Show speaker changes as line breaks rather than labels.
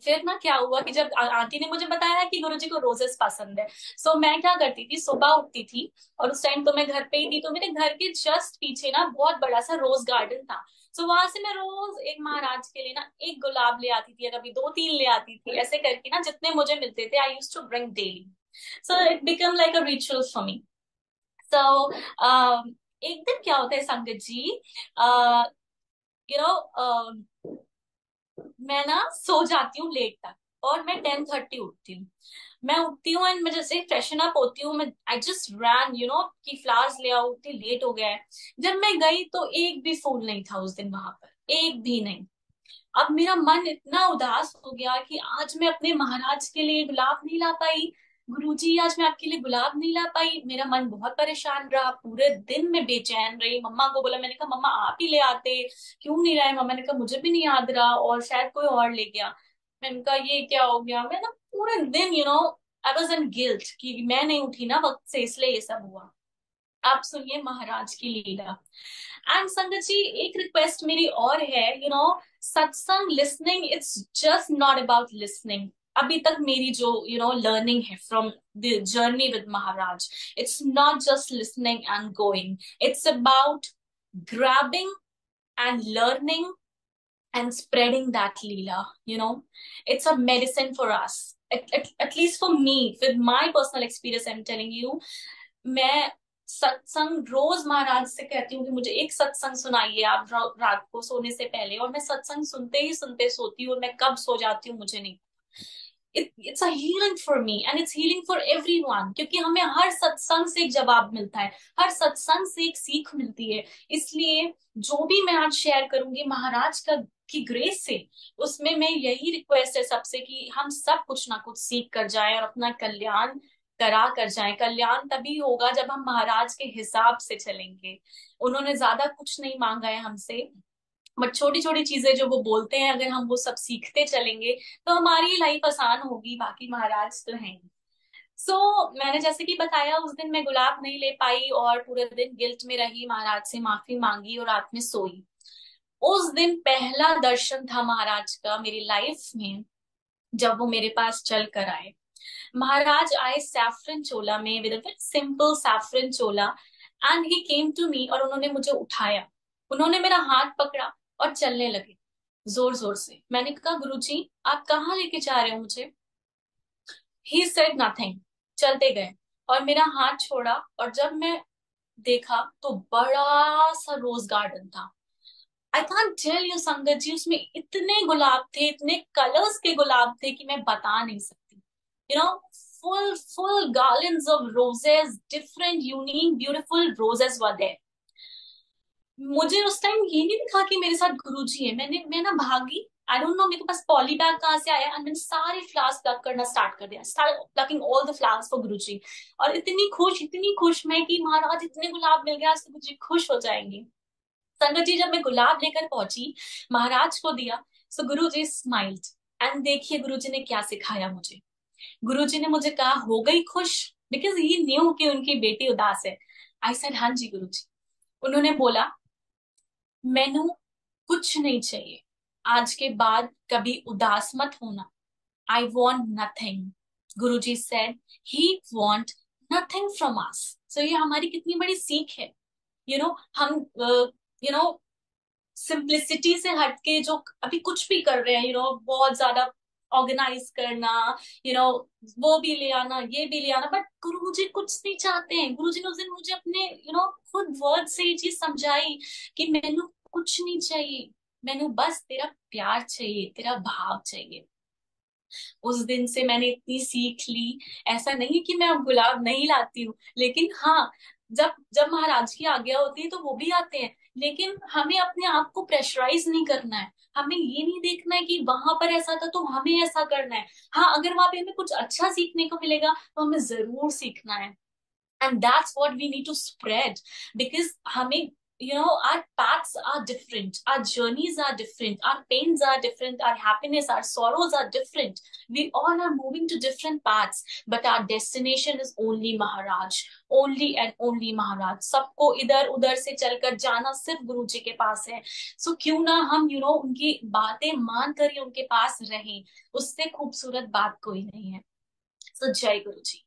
फिर ना क्या हुआ कि जब आंटी ने मुझे बताया कि गुरुजी को रोजेस पसंद है, सो मैं क्या करती थी, सुबह उठती थी और उस टाइम तो मैं घर पे ही थी, तो मेरे घर के जस्ट पीछे ना बहुत बड़ा सा रोज गार्डन था। सो वहां से मैं रोज एक महाराज के लिए ना एक गुलाब ले आती थी, या कभी दो तीन ले आती थी, ऐसे करके ना जितने मुझे मिलते थे I use to bring daily. So it become like a ritual for me. So एक दिन क्या होता है संगत जी, यू नो मैं ना सो जाती हूँ लेट तक, और मैं 10:30 उठती हूँ। मैं उठती हूँ एंड मैं जैसे फ्रेशन अप होती हूँ, मैं आई जस्ट रैन कि फ्लावर्स ले आओ, इतनी लेट हो गया है। जब मैं गई तो एक भी फूल नहीं था उस दिन वहां पर, एक भी नहीं। अब मेरा मन इतना उदास हो गया कि आज मैं अपने महाराज के लिए गुलाब नहीं ला पाई। गुरुजी आज मैं आपके लिए गुलाब नहीं ला पाई, मेरा मन बहुत परेशान रहा, पूरे दिन में बेचैन रही। मम्मा को बोला, मैंने कहा मम्मा आप ही ले आते, क्यों नहीं लाए। मम्मा ने कहा मुझे भी नहीं याद रहा और शायद कोई और ले गया। मैंने कहा ये क्या हो गया, मैं ना पूरे दिन आई वॉज इन गिल्ट कि मैं नहीं उठी ना वक्त से, इसलिए ये सब हुआ। आप सुनिए महाराज की लीला। एंड संगत जी एक रिक्वेस्ट मेरी और है, सत्संग listening, it's just not about listening. अभी तक मेरी जो लर्निंग है from the journey with Maharaj, it's not just listening and going, it's about grabbing and learning and spreading that leela. It's a medicine for us, at least for me, with my personal experience I'm telling you। मैं सत्संग रोज महाराज से कहती हूँ कि मुझे एक सत्संग सुनाइए आप रात को सोने से पहले, और मैं सत्संग सुनते ही सुनते सोती हूँ, और मैं कब सो जाती हूँ मुझे नहीं। It's a healing for me and it's healing for everyone, क्योंकि हमें हर सत्संग से एक जवाब मिलता है, हर सत्संग से एक सीख मिलती है। इसलिए जो भी मैं आज शेयर करूंगी महाराज का की ग्रेस से, उसमें मैं यही रिक्वेस्ट है सबसे कि हम सब कुछ ना कुछ सीख कर जाएं और अपना कल्याण करा कर जाएं। कल्याण तभी होगा जब हम महाराज के हिसाब से चलेंगे। उन्होंने ज्यादा कुछ नहीं मांगा है हमसे, बट छोटी छोटी चीजें जो वो बोलते हैं अगर हम वो सब सीखते चलेंगे तो हमारी लाइफ आसान होगी, बाकी महाराज तो हैं ही। मैंने जैसे कि बताया, उस दिन मैं गुलाब नहीं ले पाई और पूरे दिन गिल्ट में रही, महाराज से माफी मांगी और रात में सोई। उस दिन पहला दर्शन था महाराज का मेरी लाइफ में, जब वो मेरे पास चल कर आए। महाराज आए सैफरन चोला में, with a very simple saffron चोला, and he came to me, और उन्होंने मुझे उठाया, उन्होंने मेरा हाथ पकड़ा और चलने लगे जोर जोर से। मैंने कहा गुरुजी आप कहाँ लेके जा रहे हो मुझे। ही सेड नथिंग, चलते गए और मेरा हाथ छोड़ा, और जब मैं देखा तो बड़ा सा रोज गार्डन था। आई कांट टेल यू संगत जी, उसमें इतने गुलाब थे, इतने कलर्स के गुलाब थे कि मैं बता नहीं सकती। You know full full garlands of roses, different unique beautiful roses were there। मुझे उस टाइम ये नहीं दिखा कि मेरे साथ गुरुजी है, मैं ना भागी। आई डोंट नो मेरे पास पॉली बैग कहाँ से आया, एंड मैंने सारे फ्लावर्स प्लक करना स्टार्ट कर दिया, start plucking all the flowers for Guruji. और इतनी खुश मैं कि महाराज इतने गुलाब मिल गया, आज तो गुरुजी खुश हो जाएंगे। संगत जी जब मैं गुलाब लेकर पहुंची, महाराज को दिया, सो गुरु जी स्माइल्ड। एंड देखिए गुरु जी ने क्या सिखाया मुझे। गुरु जी ने मुझे कहा हो गई खुश, बिकॉज ही न्यू कि उनकी बेटी उदास है। आई सेड हाँ जी गुरु जी। उन्होंने बोला मैनू कुछ नहीं चाहिए, आज के बाद कभी उदास मत होना। I want nothing. Guru ji said he want nothing from us. So ये हमारी कितनी बड़ी सीख है। हम सिंप्लिसिटी से हटके जो अभी कुछ भी कर रहे हैं, बहुत ज्यादा ऑर्गेनाइज करना, यू नो वो भी ले आना ये भी ले आना, बट गुरुजी कुछ नहीं चाहते हैं। गुरुजी ने उस दिन मुझे अपने खुद वर्ड से ये चीज समझाई कि मैनू कुछ नहीं चाहिए, मैनू बस तेरा प्यार चाहिए, तेरा भाव चाहिए। उस दिन से मैंने इतनी सीख ली। ऐसा नहीं कि मैं अब गुलाब नहीं लाती हूँ, लेकिन हाँ, जब जब महाराज की आज्ञा होती है तो वो भी आते हैं, लेकिन हमें अपने आप को प्रेशराइज नहीं करना है। हमें ये नहीं देखना है कि वहां पर ऐसा था तो हमें ऐसा करना है। हाँ, अगर वहां पे हमें कुछ अच्छा सीखने को मिलेगा तो हमें जरूर सीखना है। And that's what we need to spread, because हमें our paths are different, our journeys are different, our pains are different, our happiness, our sorrows are different. We all are moving to different paths, but our destination is only Maharaj, only and only Maharaj. सबको इधर उधर से चलकर जाना सिर्फ गुरु जी के पास है. सो क्यों ना हम उनकी बातें मान कर ही उनके पास रहें. उससे खूबसूरत बात कोई नहीं है. सो जय गुरु जी.